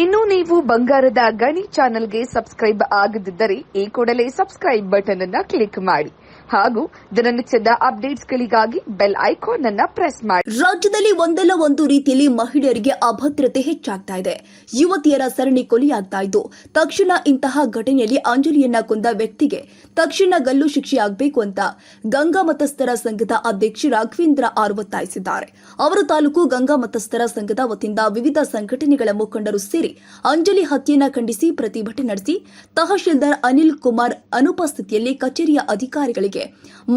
ಇನ್ನು ನೀವು ಬಂಗಾರದ ಗಣಿ ಚಾನೆಲ್ಗೆ ಸಬ್ಸ್ಕ್ರೈಬ್ ಆಗದಿದ್ದರೆ ಈ ಕೂಡಲೇ ಸಬ್ಸ್ಕ್ರೈಬ್ ಬಟನ್ ಅನ್ನು ಕ್ಲಿಕ್ ಮಾಡಿ ಹಾಗೂ ದಿನನಿತ್ಯದ ಅಪ್ಡೇಟ್ಸ್ಗಳಿಗಾಗಿ ಬೆಲ್ ಐಕಾನ್ ಅನ್ನು ಪ್ರೆಸ್ ಮಾಡಿ. ರಾಜ್ಯದಲ್ಲಿ ಒಂದಲ್ಲ ಒಂದು ರೀತಿಯಲ್ಲಿ ಮಹಿಳೆಯರಿಗೆ ಅಭದ್ರತೆ ಹೆಚ್ಚಾಗ್ತಾ ಇದೆ. ಯುವತಿಯರ ಸರಣಿ ಕೊಲೆಯಾಗ್ತಾ ಇದ್ದು, ತಕ್ಷಣ ಇಂತಹ ಘಟನೆಯಲ್ಲಿ ಅಂಜಲಿಯನ್ನ ಕೊಂದ ವ್ಯಕ್ತಿಗೆ ತಕ್ಷಣ ಗಲ್ಲು ಶಿಕ್ಷೆಯಾಗಬೇಕು ಅಂತ ಗಂಗಾ ಮತಸ್ಥರ ಸಂಘದ ಅಧ್ಯಕ್ಷ ರಾಘವೇಂದ್ರ ಆರ್ ಒತ್ತಾಯಿಸಿದ್ದಾರೆ. ಅವರು ತಾಲೂಕು ಗಂಗಾ ಮತಸ್ಥರ ಸಂಘದ ವತಿಯಿಂದ ವಿವಿಧ ಸಂಘಟನೆಗಳ ಮುಖಂಡರು ಸೇರಿ ಅಂಜಲಿ ಹತ್ಯೆಯನ್ನು ಖಂಡಿಸಿ ಪ್ರತಿಭಟನೆ ನಡೆಸಿ ತಹಶೀಲ್ದಾರ್ ಅನಿಲ್ ಕುಮಾರ್ ಅನುಪಸ್ಥಿತಿಯಲ್ಲಿ ಕಚೇರಿಯ ಅಧಿಕಾರಿಗಳಿಗೆ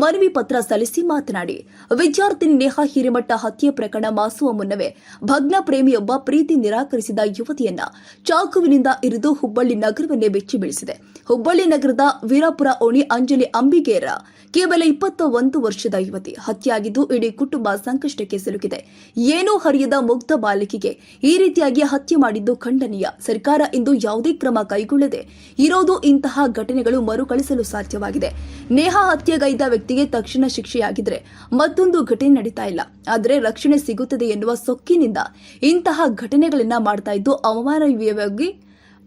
ಮನವಿ ಪತ್ರ ಸಲ್ಲಿಸಿ ಮಾತನಾಡಿ, ವಿದ್ಯಾರ್ಥಿನಿ ನೇಹಾ ಹಿರೇಮಠ ಹತ್ಯೆ ಪ್ರಕರಣ ಮಾಸುವ ಮುನ್ನವೇ ಭಗ್ನ ಪ್ರೇಮಿಯೊಬ್ಬ ಪ್ರೀತಿ ನಿರಾಕರಿಸಿದ ಯುವತಿಯನ್ನ ಚಾಕುವಿನಿಂದ ಇರಿದು ಹುಬ್ಬಳ್ಳಿ ನಗರವನ್ನೇ ಬೆಚ್ಚಿ ಬೀಳಿಸಿದೆ. ಹುಬ್ಬಳ್ಳಿ ನಗರದ ವೀರಾಪುರ ಓಣಿ ಅಂಜಲಿ ಅಂಬಿಗೇರ ಕೇವಲ 21 ವರ್ಷದ ಯುವತಿ ಹತ್ಯೆಯಾಗಿದ್ದು ಇಡೀ ಕುಟುಂಬ ಸಂಕಷ್ಟಕ್ಕೆ ಸಿಲುಕಿದೆ. ಏನೂ ಹರಿಯದ ಮುಗ್ಧ ಬಾಲಕಿಗೆ ಈ ರೀತಿಯಾಗಿ ಹತ್ಯೆ ಮಾಡಿದ್ದು ಖಂಡನೀಯ. ಸರ್ಕಾರ ಇಂದು ಯಾವುದೇ ಕ್ರಮ ಕೈಗೊಳ್ಳದೆ ಇರೋದು ಇಂತಹ ಘಟನೆಗಳು ಮರುಕಳಿಸಲು ಸಾಧ್ಯವಾಗಿದೆ. ನೇಹಾ ಹತ್ಯೆಗೈದ ವ್ಯಕ್ತಿಗೆ ತಕ್ಷಣ ಶಿಕ್ಷೆಯಾಗಿದ್ರೆ ಮತ್ತೊಂದು ಘಟನೆ ನಡೀತಾ ಇಲ್ಲ. ಆದರೆ ರಕ್ಷಣೆ ಸಿಗುತ್ತದೆ ಎನ್ನುವ ಸೊಕ್ಕಿನಿಂದ ಇಂತಹ ಘಟನೆಗಳನ್ನ ಮಾಡ್ತಾ ಇದ್ದು ಅಮಾನವೀಯವಾಗಿ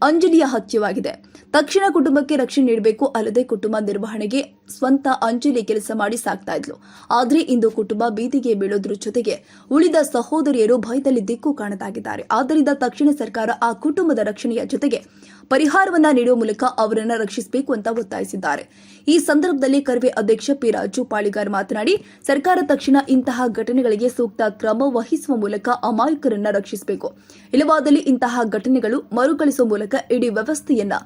ಅಂಜಲಿಯ ಹತ್ಯೆಯಾಗಿದೆ. ತಕ್ಷಣ ಕುಟುಂಬಕ್ಕೆ ರಕ್ಷಣೆ ನೀಡಬೇಕು. ಅಲ್ಲದೆ ಕುಟುಂಬ ನಿರ್ವಹಣೆಗೆ ಸ್ವಂತ ಅಂಜಲಿ ಕೆಲಸ ಮಾಡಿ ಸಾಕ್ತಾ ಇದ್ಲು. ಆದ್ರೆ ಇಂದು ಕುಟುಂಬ ಬೀದಿಗೆ ಬೀಳೋದ್ರ ಜೊತೆಗೆ ಉಳಿದ ಸಹೋದರಿಯರು ಭಯದಲ್ಲಿ ದಿಕ್ಕು ಕಾಣದಾಗಿದ್ದಾರೆ. ಆದ್ದರಿಂದ ತಕ್ಷಣ ಸರ್ಕಾರ ಆ ಕುಟುಂಬದ ರಕ್ಷಣೆಯ ಜೊತೆಗೆ ಪರಿಹಾರವನ್ನ ನೀಡುವ ಮೂಲಕ ಅವರನ್ನು ರಕ್ಷಿಸಬೇಕು ಅಂತ ಒತ್ತಾಯಿಸಿದ್ದಾರೆ. ಈ ಸಂದರ್ಭದಲ್ಲಿ ಕರ್ವೆ ಅಧ್ಯಕ್ಷ ಪಿ ರಾಜು ಪಾಳಿಗಾರ್ ಮಾತನಾಡಿ, ಸರ್ಕಾರ ತಕ್ಷಣ ಇಂತಹ ಘಟನೆಗಳಿಗೆ ಸೂಕ್ತ ಕ್ರಮ ವಹಿಸುವ ಮೂಲಕ ಅಮಾಯಕರನ್ನ ರಕ್ಷಿಸಬೇಕು. ಇಲ್ಲವಾದಲ್ಲಿ ಇಂತಹ ಘಟನೆಗಳು ಮರುಕಳಿಸುವ ಮೂಲಕ ಇಡೀ ವ್ಯವಸ್ಥೆಯನ್ನ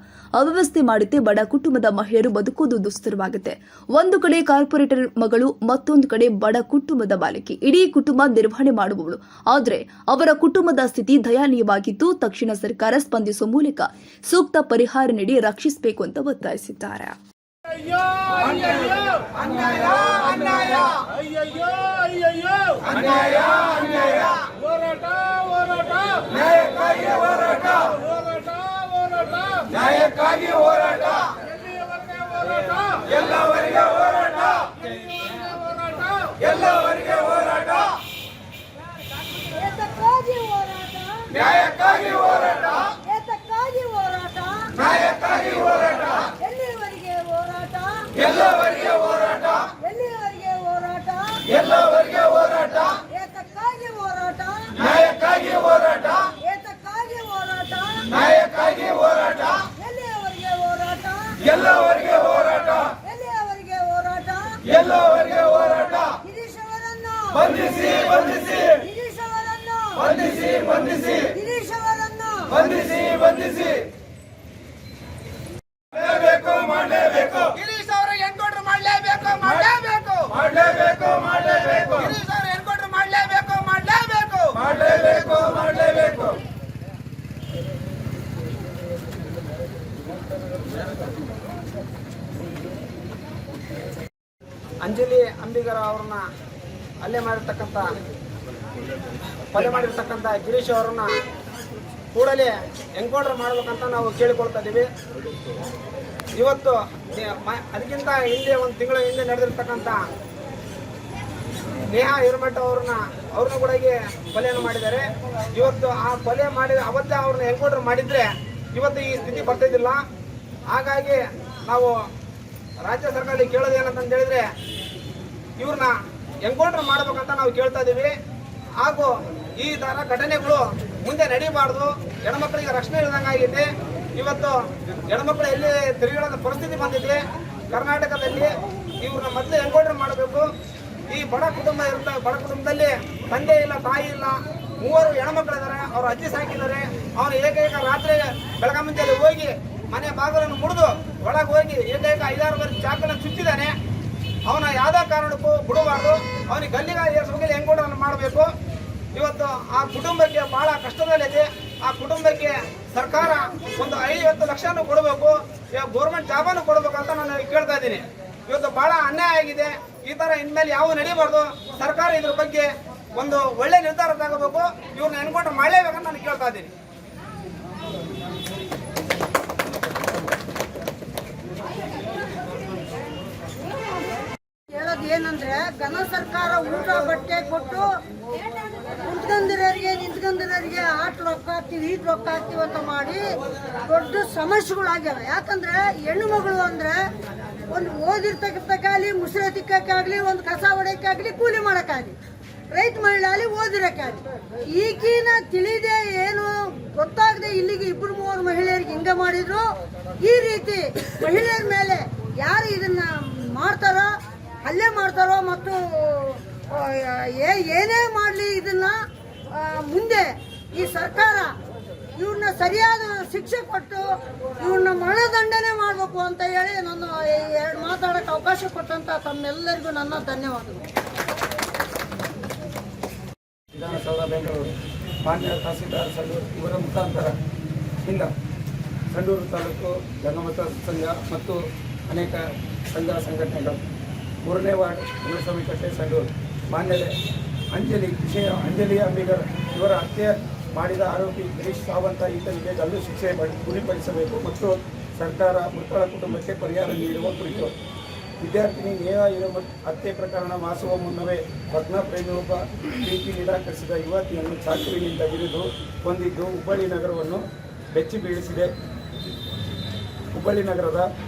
ಅವ್ಯವಸ್ಥೆ ಮಾಡುತ್ತೆ. ಬಡ ಕುಟುಂಬದ ಮಹಿಳೆಯರು ಬದುಕುವುದು ದುಸ್ತರವಾಗುತ್ತೆ. ಒಂದು ಕಡೆ ಕಾರ್ಪೊರೇಟರ್ ಮಗಳು, ಮತ್ತೊಂದು ಕಡೆ ಬಡ ಕುಟುಂಬದ ಬಾಲಕಿ, ಇಡೀ ಕುಟುಂಬ ನಿರ್ವಹಣೆ ಮಾಡುವವಳು. ಆದರೆ ಅವರ ಕುಟುಂಬದ ಸ್ಥಿತಿ ದಯನೀಯವಾಗಿದ್ದು ತಕ್ಷಣ ಸರ್ಕಾರ ಸ್ಪಂದಿಸುವ ಮೂಲಕ ಸೂಕ್ತ ಪರಿಹಾರ ನೀಡಿ ರಕ್ಷಿಸಬೇಕು ಅಂತ ಒತ್ತಾಯಿಸಿದ್ದಾರೆ. ನ್ಯಾಯಕ್ಕಾಗಿ ಹೋರಾಟ, ಎಲ್ಲವರಿಗೆ ಹೋರಾಟ, ಎಲ್ಲವರಿಗೆ ಹೋರಾಟ, ನ್ಯಾಯಕ್ಕಾಗಿ ಹೋರಾಟ, ನ್ಯಾಯಕ್ಕಾಗಿ ಹೋರಾಟ, ಎಲ್ಲಿವರೆಗೆ ಹೋರಾಟ, ಎಲ್ಲವರಿಗೆ ಹೋರಾಟ, ಎಲ್ಲವರಿಗೆ ಹೋರಾಟ, ಏತಕ್ಕಾಗಿ ಹೋರಾಟ, ನ್ಯಾಯಕ್ಕಾಗಿ ಹೋರಾಟ, ಏತಕ್ಕಾಗಿ ಹೋರಾಟ, ನ್ಯಾಯಕ್ಕಾಗಿ ಹೋರಾಟ, ಎಲ್ಲಿವರೆಗೆ ಹೋರಾಟ, ಎಲ್ಲವರಿಗೆ ಹೋರಾಟ, ಎಲ್ಲಿವರೆಗೆ ಹೋರಾಟ, ಎಲ್ಲವರಿಗೆ ಹೋರಾಟ. ಗಿರೀಶ್ ಅವರನ್ನು ಬಂಧಿಸಿ, ಬಂಧಿಸಿ, ಗಿರೀಶ್ ಅವರನ್ನು ಬಂಧಿಸಿ, ಬಂಧಿಸಿ, ಗಿರೀಶ್ ಅವರನ್ನು ಬಂಧಿಸಿ, ಬಂಧಿಸಿ. ಮಾಡಲೇಬೇಕು, ಗಿರೀಶ್ ಅವರ ಎನ್ಕೌಂಟರ್ ಮಾಡಲೇಬೇಕು, ಮಾಡಲೇಬೇಕು, ಮಾಡಲೇಬೇಕು, ಮಾಡಲೇಬೇಕು, ಗಿರೀಶ್ ಅವರ ಎನ್ಕೌಂಟರ್ ಮಾಡಲೇಬೇಕು, ಮಾಡಲೇಬೇಕು, ಮಾಡಲೇಬೇಕು, ಮಾಡಲೇಬೇಕು. ಅಂಜಲಿ ಅಂಬಿಗರ ಅವ್ರನ್ನ ಕೊಲೆ ಮಾಡಿರ್ತಕ್ಕಂಥ ಗಿರೀಶ್ ಅವರನ್ನ ಕೂಡಲೇ ಎನ್ಕೌಂಟರ್ ಮಾಡಬೇಕಂತ ನಾವು ಕೇಳಿಕೊಳ್ತಾ ಇದ್ದೀವಿ. ಇವತ್ತು ಅದಕ್ಕಿಂತ ಹಿಂದೆ ಒಂದು ತಿಂಗಳ ಹಿಂದೆ ನಡೆದಿರ್ತಕ್ಕಂಥ ನೇಹಾ ಹಿರೇಮಠ ಅವ್ರನ್ನ ಕೂಡ ಕೊಲೆಯನ್ನು ಮಾಡಿದ್ದಾರೆ. ಇವತ್ತು ಆ ಕೊಲೆ ಮಾಡಿ ಅವತ್ತೇ ಅವ್ರನ್ನ ಎನ್ಕೌಂಟರ್ ಮಾಡಿದ್ರೆ ಇವತ್ತು ಈ ಸ್ಥಿತಿ ಬರ್ತಿದ್ದಿಲ್ಲ. ಹಾಗಾಗಿ ನಾವು ರಾಜ್ಯ ಸರ್ಕಾರದಲ್ಲಿ ಕೇಳೋದು ಏನಂತ ಹೇಳಿದ್ರೆ ಇವ್ರನ್ನ ಎನ್ಕೌಂಟರ್ ಮಾಡಬೇಕಂತ ನಾವು ಕೇಳ್ತಾ ಇದ್ದೀವಿ. ಹಾಗೂ ಈ ತರ ಘಟನೆಗಳು ಮುಂದೆ ನಡೀಬಾರ್ದು. ಹೆಣ್ಮಕ್ಳಿಗೆ ರಕ್ಷಣೆ ಇಲ್ಲದಂಗಾಗಿದೆ. ಇವತ್ತು ಹೆಣ್ಮಕ್ಳು ಎಲ್ಲಿ ತಿರುಗಾಡೋ ಪರಿಸ್ಥಿತಿ ಬಂದಿದೆ ಕರ್ನಾಟಕದಲ್ಲಿ. ಇವ್ರನ್ನ ಮೊದಲು ಎನ್ಕೌಂಟರ್ ಮಾಡಬೇಕು. ಈ ಬಡ ಕುಟುಂಬ ಇರ್ತಾರೆ, ಬಡ ಕುಟುಂಬದಲ್ಲಿ ತಂದೆ ಇಲ್ಲ, ತಾಯಿ ಇಲ್ಲ, 3 ಹೆಣ್ಮಕ್ಳಿದ್ದಾರೆ, ಅವ್ರ ಅಜ್ಜಿ ಸಾಕಿದ್ದಾರೆ. ಅವನು ಏಕೈಕ ರಾತ್ರಿ ಬೆಳಗ್ಗೆ ಮುಂಚೆಯಲ್ಲಿ ಹೋಗಿ ಮನೆ ಬಾಗಿಲನ್ನು ಮುರಿದು ಒಳಗೆ ಹೋಗಿ ಏಕೈಕ 5-6 ಬಾರಿ ಚಾಕನ್ನು ಚುಚ್ಚಿದ್ದಾನೆ. ಅವನ ಯಾವುದೇ ಕಾರಣಕ್ಕೂ ಬಿಡಬಾರ್ದು. ಅವನಿಗೆ ಗಲ್ಲಿಗೆ ಏರಿಸುವಾಗ ಎನ್ಕೌಂಟರ್ ಮಾಡಬೇಕು. ಇವತ್ತು ಆ ಕುಟುಂಬಕ್ಕೆ ಬಹಳ ಕಷ್ಟದಲ್ಲಿದೆ. ಆ ಕುಟುಂಬಕ್ಕೆ ಸರ್ಕಾರ ಒಂದು 50 ಲಕ್ಷನೂ ಕೊಡಬೇಕು, ಗೌರ್ಮೆಂಟ್ ಜಾಬನ್ನು ಕೊಡಬೇಕು ಅಂತ ನಾನು ಕೇಳ್ತಾ ಇದ್ದೀನಿ. ಇವತ್ತು ಬಹಳ ಅನ್ಯಾಯ ಆಗಿದೆ. ಈ ತರ ಇನ್ಮೇಲೆ ಯಾವ ನಡೀಬಾರ್ದು. ಸರ್ಕಾರ ಇದ್ರ ಬಗ್ಗೆ ಒಂದು ಒಳ್ಳೆ ನಿರ್ಧಾರ ತಗೋಬೇಕು. ಇವ್ರನ್ನ ಎನ್ಕೌಂಟರ್ ಮಾಡಲೇಬೇಕಂತ ನಾನು ಕೇಳ್ತಾ ಇದ್ದೀನಿ. ಏನಂದ್ರೆ ಘನ ಸರ್ಕಾರ ಊಟ ಬಟ್ಟೆ ಕೊಟ್ಟು ನಿಂತ್ಕೊಂಡಿರೋರಿಗೆ ಆಟ ರೊಕ್ಕ ಹಾಕ್ತೀವಿ ಈಟ್ ರೊಕ್ಕ ಹಾಕ್ತೀವಿ ಅಂತ ಮಾಡಿ ದೊಡ್ಡ ಸಮಸ್ಯೆಗಳಾಗ್ಯಾವ. ಯಾಕಂದ್ರೆ ಹೆಣ್ಣು ಮಗಳು ಅಂದ್ರೆ ಒಂದು ಓದಿರ್ತಕ್ಕಂಥಕ್ಕಾಗಲಿ, ಮುಸುರೆ ತಿಕ್ಕಕ್ಕಾಗ್ಲಿ, ಒಂದು ಕಸ ಹೊಡೆಯಕ್ಕಾಗ್ಲಿ, ಕೂಲಿ ಮಾಡೋಕ್ಕಾಗಲಿ, ರೈತ ಮಹಿಳೆ ಆಗಲಿ, ಓದಿರಕ್ಕಾಗಲಿ, ಈಗಿನ ತಿಳಿದೇ ಏನು ಗೊತ್ತಾಗದೆ ಇಲ್ಲಿಗೆ 2-3 ಮಹಿಳೆಯರಿಗೆ ಹಿಂಗ ಮಾಡಿದ್ರು. ಈ ರೀತಿ ಮಹಿಳೆಯರ ಮೇಲೆ ಯಾರು ಇದನ್ನ ಮಾಡ್ತಾರೋ, ಹಲ್ಲೆ ಮಾಡ್ತಾರೋ ಮತ್ತು ಏನೇ ಮಾಡಲಿ ಇದನ್ನ ಮುಂದೆ ಈ ಸರ್ಕಾರ ಇವ್ರನ್ನ ಸರಿಯಾದ ಶಿಕ್ಷೆ ಕೊಟ್ಟು ಇವ್ರನ್ನ ಮರಣದಂಡನೆ ಮಾಡಬೇಕು ಅಂತ ಹೇಳಿ ನಾನು 2 ಮಾತಾಡೋಕ್ಕೆ ಅವಕಾಶ ಕೊಟ್ಟಂತ ತಮ್ಮೆಲ್ಲರಿಗೂ ನನ್ನ ಧನ್ಯವಾದಗಳು. ವಿಧಾನಸೌಧ ಬೆಂಗಳೂರು ಮಾನ್ಯ ತಹಸೀಲ್ದಾರ್ ಸಂಡೂರು ಇವರ ಮುಖಾಂತರ ಇಂದ ಸಂಡೂರು ತಾಲೂಕು ಜನಮತ ಸಂಘ ಮತ್ತು ಅನೇಕ ಸಂಘ ಸಂಘಟನೆಗಳು 3ನೇ ವಾರ್ಡ್ ಪುರಸಮಿಕಟ್ಟೆ ಸಂಡೂರು ಮಾನ್ಯತೆ ಅಂಜಲಿ ಅಂಬಿಗರ್ ಇವರ ಹತ್ಯೆ ಮಾಡಿದ ಆರೋಪಿ ಗಿರೀಶ್ ಸಾವಂತ ಈತನಿಗೆ ಗಲ್ಲು ಶಿಕ್ಷೆ ಗುರಿಪಡಿಸಬೇಕು ಮತ್ತು ಸರ್ಕಾರ ಮೃತರ ಕುಟುಂಬಕ್ಕೆ ಪರಿಹಾರ ನೀಡುವ ಕುರಿತು ವಿದ್ಯಾರ್ಥಿನಿ ನೇಹಾ ಹಿರೇಮಠ್ ಹತ್ಯೆ ಪ್ರಕರಣ ಮಾಸುವ ಮುನ್ನವೇ ಭಗ್ನ ಪ್ರೇಮಿಯೊಬ್ಬ ಪ್ರೀತಿ ನಿರಾಕರಿಸಿದ ಯುವತಿಯನ್ನು ಚಾಕುವಿನಿಂದ ಹಿಡಿದು ಕೊಂದಿದ್ದು ಹುಬ್ಬಳ್ಳಿ ನಗರವನ್ನು ಬೆಚ್ಚಿ ಬೀಳಿಸಿದೆ. ಹುಬ್ಬಳ್ಳಿ ನಗರದ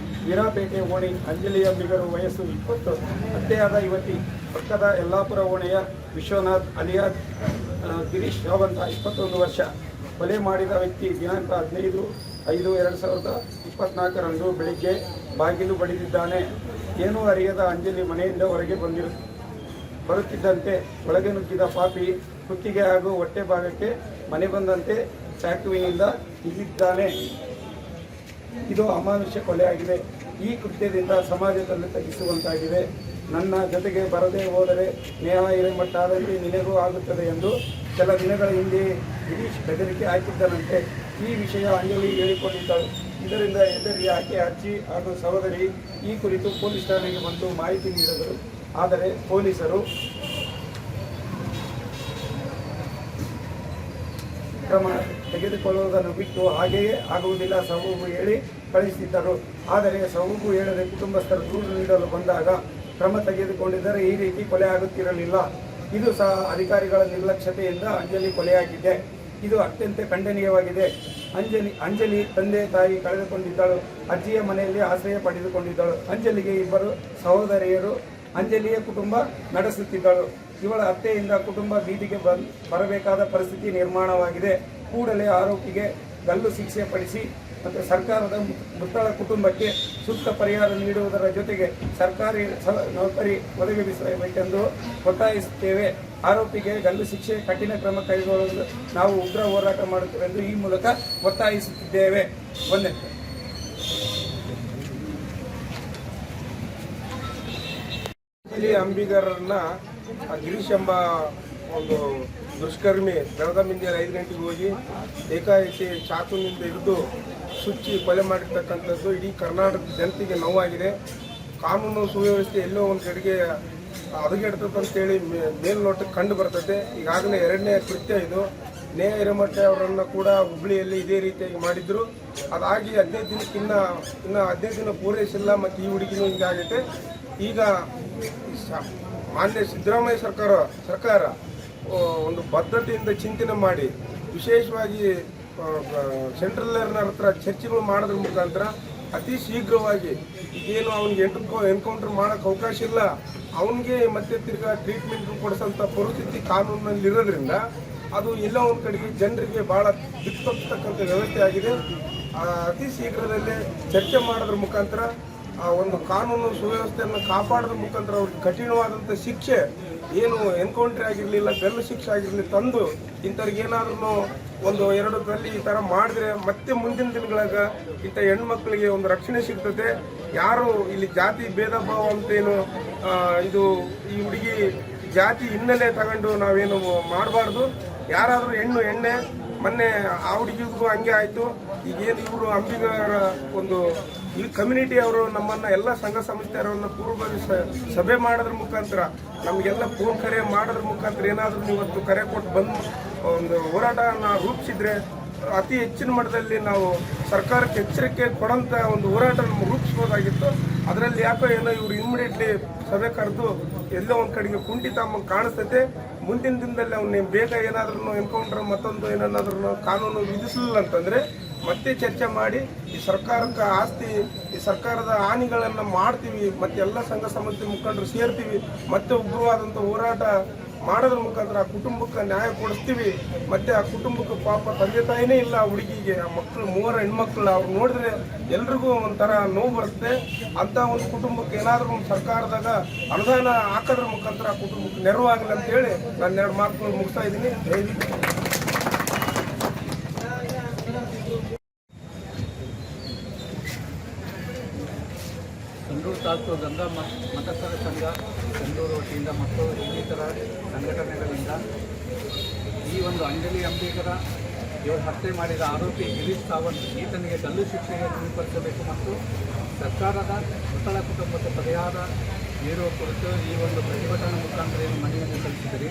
ವೀರಾಪೇಟೆ ಓಣಿ ಅಂಜಲಿ ಅಂಬಿಗರು ವಯಸ್ಸು 20. ಹತ್ಯೆಯಾದ ಯುವತಿ ಪಕ್ಕದ ಯಲ್ಲಾಪುರ ಓಣೆಯ ವಿಶ್ವನಾಥ್ ಅಲಿಯಾದ್ ಗಿರೀಶ್ ಸಾವಂತ 21 ವರ್ಷ. ಕೊಲೆ ಮಾಡಿದ ವ್ಯಕ್ತಿ ದಿನಾಂಕ 15/5/2024 ಬೆಳಿಗ್ಗೆ ಬಾಗಿಲು ಬಡಿದಿದ್ದಾನೆ. ಏನೂ ಅರಿಯದ ಅಂಜಲಿ ಮನೆಯಿಂದ ಹೊರಗೆ ಬರುತ್ತಿದ್ದಂತೆ ಒಳಗೆ ನುಗ್ಗಿದ ಪಾಪಿ ಕುತ್ತಿಗೆ ಹಾಗೂ ಹೊಟ್ಟೆ ಭಾಗಕ್ಕೆ ಮನೆ ಬಂದಂತೆ ಚಾಕುವಿನಿಂದ ಇಲ್ಲಿದ್ದಾನೆ. ಇದು ಅಮಾನುಷ್ಯ ಕೊಲೆಯಾಗಿದೆ. ಈ ಕೃತ್ಯದಿಂದ ಸಮಾಜದಲ್ಲಿ ತಗ್ಗಿಸುವಂತಾಗಿದೆ. ನನ್ನ ಜೊತೆಗೆ ಬರದೇ ಹೋದರೆ ನೇಹಾ ಹಿರೇಮಠ ಆದಲ್ಲಿ ನಿನಗೂ ಆಗುತ್ತದೆ ಎಂದು ಕೆಲ ದಿನಗಳ ಹಿಂದೆ ಗಿರೀಶ್ ಬೆದರಿಕೆ ಹಾಕಿದ್ದನಂತೆ. ಈ ವಿಷಯ ಅಂಜಲಿ ಹೇಳಿಕೊಂಡಿದ್ದಳು. ಇದರಿಂದ ಹೆದರಿ ಆಕೆ ಅಜ್ಜಿ ಹಾಗೂ ಸಹೋದರಿ ಈ ಕುರಿತು ಪೊಲೀಸ್ ಠಾಣೆಗೆ ಬಂದು ಮಾಹಿತಿ ನೀಡಿದರು. ಆದರೆ ಪೊಲೀಸರು ಕ್ರಮ ತೆಗೆದುಕೊಳ್ಳುವುದನ್ನು ಬಿಟ್ಟು ಹಾಗೆಯೇ ಆಗುವುದಿಲ್ಲ ಸಬೂಬು ಹೇಳಿ ಕಳಿಸಿದ್ದರು. ಆದರೆ ಸಬೂಬು ಹೇಳದೆ ಕುಟುಂಬಸ್ಥರು ದೂರು ನೀಡಲು ಬಂದಾಗ ಕ್ರಮ ತೆಗೆದುಕೊಂಡಿದ್ದರೆ ಈ ರೀತಿ ಕೊಲೆ ಆಗುತ್ತಿರಲಿಲ್ಲ. ಇದು ಸಹ ಅಧಿಕಾರಿಗಳ ನಿರ್ಲಕ್ಷ್ಯತೆಯಿಂದ ಅಂಜಲಿ ಕೊಲೆಯಾಗಿದೆ. ಇದು ಅತ್ಯಂತ ಖಂಡನೀಯವಾಗಿದೆ. ಅಂಜಲಿ ತಂದೆ ತಾಯಿ ಕಳೆದುಕೊಂಡಿದ್ದಳು. ಅಜ್ಜಿಯ ಮನೆಯಲ್ಲಿ ಆಶ್ರಯ ಪಡೆದುಕೊಂಡಿದ್ದಳು. ಅಂಜಲಿಗೆ 2 ಸಹೋದರಿಯರು. ಅಂಜಲಿಯ ಕುಟುಂಬ ನಡೆಸುತ್ತಿದ್ದಳು. ಇವಳ ಹತ್ಯೆಯಿಂದ ಕುಟುಂಬ ಬೀದಿಗೆ ಬರಬೇಕಾದ ಪರಿಸ್ಥಿತಿ ನಿರ್ಮಾಣವಾಗಿದೆ. ಕೂಡಲೇ ಆರೋಪಿಗೆ ಗಲ್ಲು ಶಿಕ್ಷೆ ಪಡಿಸಿ ಮತ್ತು ಸರ್ಕಾರದ ಮೃತರ ಕುಟುಂಬಕ್ಕೆ ಸೂಕ್ತ ಪರಿಹಾರ ನೀಡುವುದರ ಜೊತೆಗೆ ಸರ್ಕಾರಿ ನೌಕರಿ ಒದಗಿಸಬೇಕೆಂದು ಒತ್ತಾಯಿಸುತ್ತೇವೆ. ಆರೋಪಿಗೆ ಗಲ್ಲು ಶಿಕ್ಷೆ ಕಠಿಣ ಕ್ರಮ ಕೈಗೊಳ್ಳಲು ನಾವು ಉಗ್ರ ಹೋರಾಟ ಮಾಡುತ್ತೇವೆ ಎಂದು ಈ ಮೂಲಕ ಒತ್ತಾಯಿಸುತ್ತಿದ್ದೇವೆ. ಅಂಜಲಿ ಅಂಬಿಗರನ್ನ ಗಿರೀಶ್ ಎಂಬ ಒಂದು ದುಷ್ಕರ್ಮಿ ಬೆಳಗಾವಿ ಮುಂಜಾನೆ 5 ಗಂಟೆಗೆ ಹೋಗಿ ಏಕಾಏಕಿ ಚಾಕುವಿನಿಂದ ಹಿಡಿದು ಸುಚ್ಚಿ ಕೊಲೆ ಮಾಡಿರ್ತಕ್ಕಂಥದ್ದು ಇಡೀ ಕರ್ನಾಟಕದ ಜನತೆಗೆ ನೋವಾಗಿದೆ. ಕಾನೂನು ಸುವ್ಯವಸ್ಥೆ ಎಲ್ಲೋ ಒಂದು ಕಡೆಗೆ ಹದಗೆಡ್ತಂತೇಳಿ ಮೇಲ್ನೋಟಕ್ಕೆ ಕಂಡು ಬರ್ತದೆ. ಈಗಾಗಲೇ 2ನೇ ಕೃತ್ಯ ಇದು. ನೇಹಾ ಹಿರೇಮಠ ಅವರನ್ನು ಕೂಡ ಹುಬ್ಬಳ್ಳಿಯಲ್ಲಿ ಇದೇ ರೀತಿಯಾಗಿ ಮಾಡಿದ್ರು. ಅದಾಗಿ 15 ದಿನಕ್ಕೆ ಇನ್ನು 15 ದಿನ ಪೂರೈಸಿಲ್ಲ. ಮತ್ತು ಈ ಹುಡುಗಿನೂ ಹಿಂಗಾಗೈತೆ. ಈಗ ಮಾನ್ಯ ಸಿದ್ದರಾಮಯ್ಯ ಸರ್ಕಾರ ಒಂದು ಬದ್ಧತೆಯಿಂದ ಚಿಂತನೆ ಮಾಡಿ ವಿಶೇಷವಾಗಿ ಸೆಂಟ್ರಲ್ನ ಹತ್ರ ಚರ್ಚೆಗಳು ಮಾಡೋದ್ರ ಮುಖಾಂತರ ಅತಿ ಶೀಘ್ರವಾಗಿ ಈಗೇನು ಅವನಿಗೆ ಎನ್ಕೌಂಟರ್ ಮಾಡೋಕ್ಕೆ ಅವಕಾಶ ಇಲ್ಲ, ಅವನಿಗೆ ಮತ್ತೆ ತಿರ್ಗಾ ಟ್ರೀಟ್ಮೆಂಟ್ ಕೊಡಿಸೋಂಥ ಪರಿಸ್ಥಿತಿ ಕಾನೂನಿನಲ್ಲಿ ಇರೋದ್ರಿಂದ ಅದು ಎಲ್ಲ ಒಂದು ಕಡೆಗೆ ಜನರಿಗೆ ಭಾಳ ದಿಕ್ತಕ್ಕಂಥ ವ್ಯವಸ್ಥೆ ಆಗಿದೆ. ಅತಿ ಶೀಘ್ರದಲ್ಲೇ ಚರ್ಚೆ ಮಾಡೋದ್ರ ಮುಖಾಂತರ ಒಂದು ಕಾನೂನು ಸುವ್ಯವಸ್ಥೆಯನ್ನು ಕಾಪಾಡೋದ್ರ ಮುಖಾಂತರ ಅವ್ರಿಗೆ ಕಠಿಣವಾದಂಥ ಶಿಕ್ಷೆ ಏನು ಎನ್ಕೌಂಟ್ರಿ ಆಗಿರಲಿಲ್ಲ, ಗಲ್ಲು ಶಿಕ್ಷೆ ಆಗಿರಲಿ ತಂದು ಇಂಥವ್ರಿಗೆ ಏನಾದ್ರೂ 1-2 ಈ ಥರ ಮಾಡಿದ್ರೆ ಮತ್ತೆ ಮುಂದಿನ ದಿನಗಳಾಗ ಇಂಥ ಹೆಣ್ಮಕ್ಳಿಗೆ ಒಂದು ರಕ್ಷಣೆ ಸಿಗ್ತದೆ. ಯಾರು ಇಲ್ಲಿ ಜಾತಿ ಭೇದ ಭಾವ ಅಂತೇನು ಇದು ಈ ಹುಡುಗಿ ಜಾತಿ ಹಿನ್ನೆಲೆ ತಗೊಂಡು ನಾವೇನು ಮಾಡಬಾರ್ದು. ಯಾರಾದರೂ ಎಣ್ಣೆ ಮೊನ್ನೆ ಆ ಹುಡುಗಿಗೂ ಹಂಗೆ ಆಯಿತು. ಈಗೇನು ಇವರು ಅಂಬಿಗರ ಒಂದು ಈ ಕಮ್ಯುನಿಟಿ ಅವರು ನಮ್ಮನ್ನು ಎಲ್ಲ ಸಂಘ ಸಂಸ್ಥೆಯವರನ್ನು ಪೂರ್ವಭಾವಿ ಸಭೆ ಮಾಡೋದ್ರ ಮುಖಾಂತರ ನಮಗೆಲ್ಲ ಫೋನ್ ಕರೆ ಮಾಡೋದ್ರ ಮುಖಾಂತರ ಏನಾದರೂ ಇವತ್ತು ಕರೆ ಕೊಟ್ಟು ಬಂದು ಒಂದು ಹೋರಾಟನ ರೂಪಿಸಿದ್ರೆ ಅತಿ ಹೆಚ್ಚಿನ ಮಟ್ಟದಲ್ಲಿ ನಾವು ಸರ್ಕಾರಕ್ಕೆ ಎಚ್ಚರಿಕೆ ಕೊಡೋಂಥ ಒಂದು ಹೋರಾಟ ರೂಪಿಸ್ಬೋದಾಗಿತ್ತು. ಅದರಲ್ಲಿ ಯಾಕೋ ಏನೋ ಇವರು ಇಮ್ಮಿಡಿಯೇಟ್ಲಿ ಸಭೆ ಕರೆದು ಎಲ್ಲೋ ಒಂದು ಕಡೆಗೆ ಕುಂಠಿತ ಕಾಣಿಸ್ತೈತೆ. ಮುಂದಿನ ದಿನದಲ್ಲಿ ಅವನ್ನ ಬೇಗ ಏನಾದ್ರೂ ಎನ್ಕೌಂಟರ್ ಮತ್ತೊಂದು ಏನಾದ್ರೂ ಕಾನೂನು ವಿಧಿಸಲಿಲ್ಲ ಅಂತಂದ್ರೆ ಮತ್ತೆ ಚರ್ಚೆ ಮಾಡಿ ಈ ಸರ್ಕಾರಕ್ಕೆ ಆಸ್ತಿ, ಈ ಸರ್ಕಾರದ ಹಾನಿಗಳನ್ನು ಮಾಡ್ತೀವಿ, ಮತ್ತೆ ಎಲ್ಲ ಸಂಘ ಸಂಸ್ಥೆ ಮುಖಂಡರು ಸೇರ್ತೀವಿ, ಮತ್ತೆ ಉಗ್ರವಾದಂಥ ಹೋರಾಟ ಮಾಡೋದ್ರ ಮುಖಾಂತರ ಆ ಕುಟುಂಬಕ್ಕೆ ನ್ಯಾಯ ಕೊಡಿಸ್ತೀವಿ. ಮತ್ತೆ ಆ ಕುಟುಂಬಕ್ಕೆ ಪಾಪ ತಂದೆ ತಾಯಿನೇ ಇಲ್ಲ, ಆ ಹುಡುಗಿಗೆ, ಆ ಮಕ್ಕಳು 3 ಹೆಣ್ಮಕ್ಳು ಅವ್ರು ನೋಡಿದ್ರೆ ಎಲ್ರಿಗೂ ಒಂಥರ ನೋವು ಬರುತ್ತೆ. ಅಂತ ಒಂದು ಕುಟುಂಬಕ್ಕೆ ಏನಾದರೂ ಒಂದು ಸರ್ಕಾರದಾಗ ಅನುದಾನ ಹಾಕೋದ್ರ ಮುಖಾಂತರ ಆ ಕುಟುಂಬಕ್ಕೆ ನೆರವಾಗಲಿ ಅಂತ ಹೇಳಿ ನಾನು 2 ಮಾತುಗಳು ಮುಗಿಸ್ತಾ ಇದ್ದೀನಿ. ಸಂಡೂರು ತಾಲೂಕು ಗಂಗಾ ಮತಸ್ಥರ ಸಂಘ ಸಂಡೂರು ವತಿಯಿಂದ ಮತ್ತು ಇನ್ನಿತರ ಸಂಘಟನೆಗಳಿಂದ ಈ ಒಂದು ಅಂಜಲಿ ಅಂಬಿಗರ ಇವರು ಹತ್ಯೆ ಮಾಡಿದ ಆರೋಪಿ ಗಿರೀಶ್ ಸಾವಂತ್ ಈತನಿಗೆ ಗಲ್ಲು ಶಿಕ್ಷೆಗೆ ಗುರಿಪಡಿಸಬೇಕು ಮತ್ತು ಸರ್ಕಾರದ ಮೃತರ ಕುಟುಂಬಕ್ಕೆ ಪರಿಹಾರ ನೀಡುವ ಕುರಿತು ಈ ಒಂದು ಪ್ರತಿಭಟನಾ ಮುಖಾಂತರ ಏನು ಮನವಿಯನ್ನು ಸಲ್ಲಿಸಿದರೆ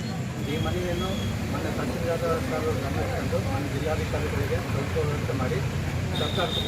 ಈ ಮನವಿಯನ್ನು ಮೊನ್ನೆ ತಹಸೀಲ್ದಾರ್ ಗಮನಿಸಿಕೊಂಡು ಜಿಲ್ಲಾಧಿಕಾರಿಗಳಿಗೆ ವ್ಯವಸ್ಥೆ ಮಾಡಿ ಸರ್ಕಾರಕ್ಕೆ